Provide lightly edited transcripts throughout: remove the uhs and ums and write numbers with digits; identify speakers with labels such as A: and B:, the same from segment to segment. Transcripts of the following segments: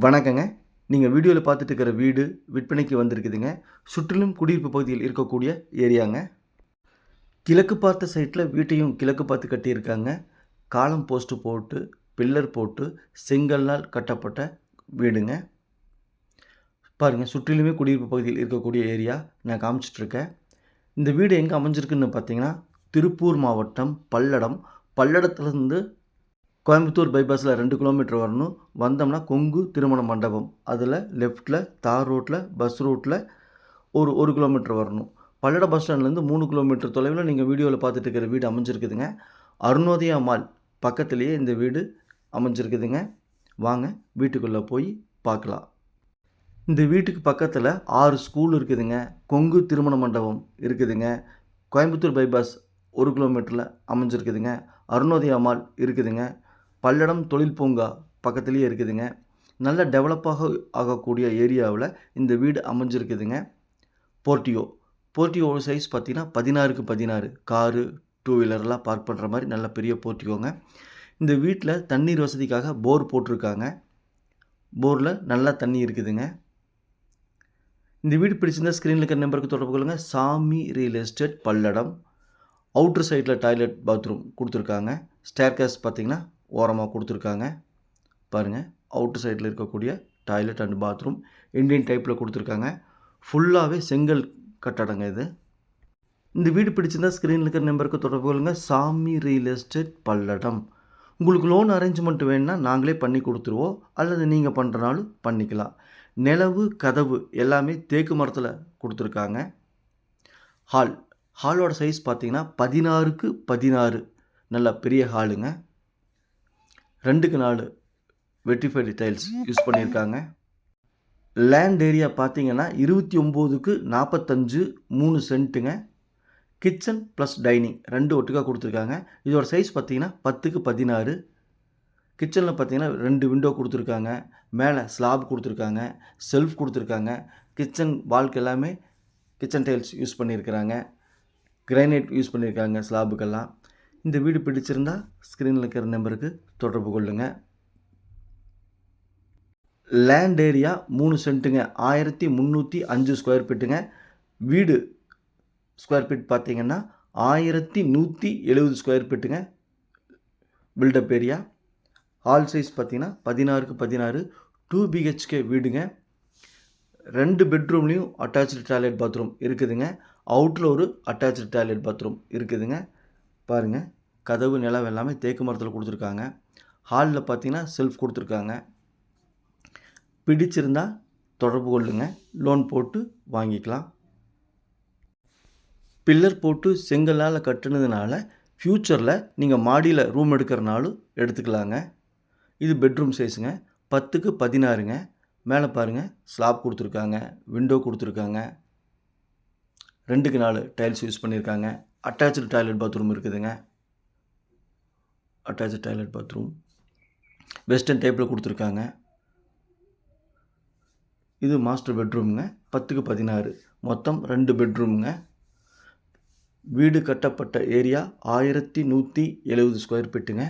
A: வணக்கங்க. நீங்கள் வீடியோவில் பார்த்துட்டு இருக்கிற வீடு விற்பனைக்கு வந்திருக்குதுங்க. சுற்றிலும் குடியிருப்பு பகுதியில் இருக்கக்கூடிய ஏரியாங்க. கிழக்கு பார்த்த சைட்டில் வீட்டையும் கிழக்கு பார்த்து கட்டியிருக்காங்க. காலம் போஸ்ட்டு போட்டு பில்லர் போட்டு செங்கல்லால் கட்டப்பட்ட வீடுங்க. பாருங்கள், சுற்றிலுமே குடியிருப்பு பகுதியில் இருக்கக்கூடிய ஏரியா நான் காமிச்சிட்ருக்கேன். இந்த வீடு எங்கே அமைஞ்சிருக்குன்னு பார்த்தீங்கன்னா, திருப்பூர் மாவட்டம் பல்லடம். பல்லடத்துலேருந்து கோயம்புத்தூர் பைபாஸில் 2 கிலோமீட்டர் வரணும். வந்தோம்னா கொங்கு திருமண மண்டபம், அதில் லெஃப்ட்டில் தார் ரோட்டில் பஸ் ரூட்டில் ஒரு 1 கிலோமீட்டர் வரணும். பல்லடம் பஸ் ஸ்டாண்ட்லேருந்து 3 கிலோமீட்டர் தொலைவில் நீங்கள் வீடியோவில் பார்த்துட்டு இருக்கிற வீடு அமைஞ்சிருக்குதுங்க. அருணோதயா மால் பக்கத்துலேயே இந்த வீடு அமைஞ்சிருக்குதுங்க. வாங்க வீட்டுக்குள்ளே போய் பார்க்கலாம். இந்த வீட்டுக்கு பக்கத்தில் 6 ஸ்கூல் இருக்குதுங்க. கொங்கு திருமண மண்டபம் இருக்குதுங்க. கோயம்புத்தூர் பைபாஸ் 1 கிலோமீட்டரில் அமைஞ்சிருக்குதுங்க. அருணோதயா மால் இருக்குதுங்க. பல்லடம் தொழில் பூங்கா பக்கத்துலேயே இருக்குதுங்க. நல்ல டெவலப்பாக ஆகக்கூடிய ஏரியாவில் இந்த வீடு அமைஞ்சிருக்குதுங்க. போர்ட்டியோ சைஸ் பார்த்திங்கன்னா 16க்கு 16 காரு 2 வீலர்லாம் பார்க் பண்ணுற மாதிரி நல்ல பெரிய போர்ட்டியோங்க. இந்த வீட்டில் தண்ணீர் வசதிக்காக போர் போட்டிருக்காங்க. போரில் நல்லா தண்ணி இருக்குதுங்க. இந்த வீடு பிடிச்சிருந்தால் ஸ்க்ரீனில் இருக்கிற நம்பருக்கு தொடர்பு கொள்ளுங்கள். சாமி ரியல் எஸ்டேட் பல்லடம். அவுட்ரு சைடில் டாய்லெட் பாத்ரூம் கொடுத்துருக்காங்க. ஸ்டேர்கேஸ் பார்த்திங்கன்னா ஓரமாக கொடுத்துருக்காங்க. பாருங்கள், அவுட்ரு சைடில் இருக்கக்கூடிய டாய்லெட் அண்ட் பாத்ரூம் இண்டியன் டைப்பில் கொடுத்துருக்காங்க. ஃபுல்லாகவே செங்கல் கட்டடங்க இது. இந்த வீடு பிடிச்சிருந்தால் ஸ்க்ரீனில் இருக்கிற நம்பருக்கு தொடர்பு கொள்ளுங்கள். சாமி ரியல் எஸ்டேட் பல்லடம். உங்களுக்கு லோன் அரேஞ்ச்மெண்ட் வேணுன்னா நாங்களே பண்ணி கொடுத்துருவோம், அல்லது நீங்கள் பண்ணுறனாலும் பண்ணிக்கலாம். நிலவு கதவு எல்லாமே தேக்கு மரத்தில் கொடுத்துருக்காங்க. ஹாலோட சைஸ் பார்த்திங்கன்னா 16க்கு 16 நல்ல பெரிய ஹாலுங்க. 2க்கு 4 வெட்டிஃபைடு டைல்ஸ் யூஸ் பண்ணியிருக்காங்க. லேண்ட் ஏரியா பார்த்திங்கன்னா 29க்கு 45 3 சென்ட்டுங்க. கிச்சன் ப்ளஸ் டைனிங் 2 ஒட்டுக்காக கொடுத்துருக்காங்க. இதோட சைஸ் பார்த்திங்கன்னா 10க்கு 16. கிச்சனில் பார்த்திங்கன்னா 2 விண்டோ கொடுத்துருக்காங்க. மேலே ஸ்லாப் கொடுத்துருக்காங்க, செல்ஃப் கொடுத்துருக்காங்க. கிச்சன் வால்க்கு எல்லாமே கிச்சன் டைல்ஸ் யூஸ் பண்ணியிருக்கிறாங்க. கிரானைட் யூஸ் பண்ணியிருக்காங்க ஸ்லாபுக்கெல்லாம். இந்த வீடு பிடிச்சிருந்தால் ஸ்க்ரீனில் இருக்கிற நம்பருக்கு தொடர்பு கொள்ளுங்கள். லேண்ட் ஏரியா 3 சென்ட்டுங்க. 1305 ஸ்கொயர் ஃபீட்டுங்க. வீடு ஸ்கொயர் ஃபீட் பார்த்திங்கன்னா 1170 ஸ்கொயர் ஃபீட்டுங்க. Built up area. ஹால் சைஸ் பார்த்திங்கன்னா 16க்கு 16 2 BHK வீடுங்க. 2 பெட்ரூம்லேயும் அட்டாச்சு டாய்லெட் பாத்ரூம் இருக்குதுங்க. அவுட்டில் ஒரு அட்டாச்சு டாய்லெட் பாத்ரூம் இருக்குதுங்க. பாருங்கள், கதவு நிலம் எல்லாமே தேக்கு மரத்தில் கொடுத்துருக்காங்க. ஹாலில் பார்த்திங்கன்னா செல்ஃப் கொடுத்துருக்காங்க. பிடிச்சிருந்தால் தொடர்பு கொள்ளுங்கள். லோன் போட்டு வாங்கிக்கலாம். பில்லர் போட்டு செங்கல்லால் கட்டுனதுனால ஃப்யூச்சரில் நீங்கள் மாடியில் ரூம் எடுக்கிறனாலும் எடுத்துக்கலாங்க. இது பெட்ரூம் சைஸுங்க. 10க்கு 16ங்க. மேலே பாருங்கள், ஸ்லாப் கொடுத்துருக்காங்க, விண்டோ கொடுத்துருக்காங்க. 2க்கு 4 டைல்ஸ் யூஸ் பண்ணியிருக்காங்க. அட்டாச்சு டாய்லெட் பாத்ரூம் இருக்குதுங்க. அட்டாச்சு டாய்லெட் பாத்ரூம் வெஸ்டர்ன் டைப்பில் கொடுத்துருக்காங்க. இது மாஸ்டர் பெட்ரூமுங்க. 10க்கு 16 மொத்தம் 2 பெட்ரூமுங்க. வீடு கட்டப்பட்ட ஏரியா 1170 ஸ்கொயர் ஃபீட்டுங்க.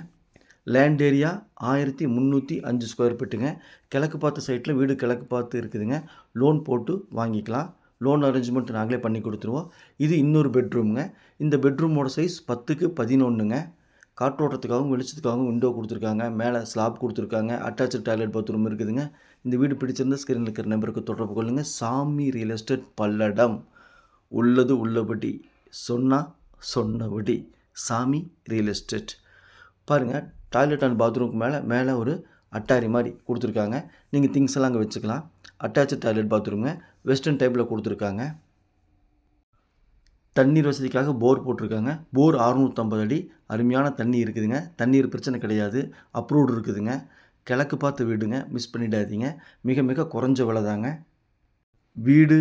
A: லேண்ட் ஏரியா 1305 ஸ்கொயர் ஃபீட்டுங்க. கிழக்கு பார்த்த சைட்டில் வீடு கிழக்கு பார்த்து இருக்குதுங்க. லோன் போட்டு வாங்கிக்கலாம். லோன் அரேஞ்ச்மெண்ட் நாங்களே பண்ணி கொடுத்துருவோம். இது இன்னொரு பெட்ரூமுங்க. இந்த பெட்ரூமோட சைஸ் 10க்கு 11ங்க. காற்றோட்டத்துக்காகவும் வெளிச்சத்துக்காகவும் விண்டோ கொடுத்துருக்காங்க. மேலே ஸ்லாப் கொடுத்துருக்காங்க. அட்டாச்சு டாய்லெட் பாத்ரூம் இருக்குதுங்க. இந்த வீடு பிடிச்சிருந்த ஸ்க்ரீனில் இருக்கிற நம்பருக்கு தொடர்பு கொள்ளுங்கள். சாமி ரியல் எஸ்டேட் பல்லடம். உள்ளது உள்ளபடி, சொன்னபடி சாமி ரியல் எஸ்டேட். பாருங்கள், டாய்லெட் அண்ட் பாத்ரூமுக்கு மேலே ஒரு அட்டாரி மாதிரி கொடுத்துருக்காங்க. நீங்கள் திங்ஸ் எல்லாம் அங்கே வச்சுக்கலாம். Attach toilet பாத்ரூமுங்க. வெஸ்டர்ன் டைப்பில் கொடுத்துருக்காங்க. தண்ணீர் வசதிக்காக போர் போட்டிருக்காங்க. போர் 650 அடி. அருமையான தண்ணி இருக்குதுங்க. தண்ணீர் பிரச்சனை கிடையாது. அப்ரூவ்டு இருக்குதுங்க. கிழக்கு பார்த்து வீடுங்க, மிஸ் பண்ணிடாதீங்க. மிக மிக குறைஞ்ச விலை தாங்க. வீடு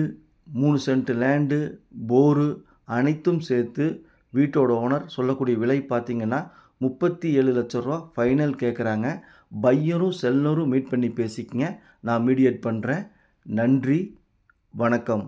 A: 3 சென்ட் லேண்டு, போரு அனைத்தும் சேர்த்து வீட்டோட ஓனர் சொல்லக்கூடிய விலை பார்த்திங்கன்னா 37 லட்ச ரூபா ஃபைனல் கேட்குறாங்க. பையரும் செல்லரும் மீட் பண்ணி பேசிக்கங்க. நான் மீடியேட் பண்ணுறேன். நன்றி, வணக்கம்.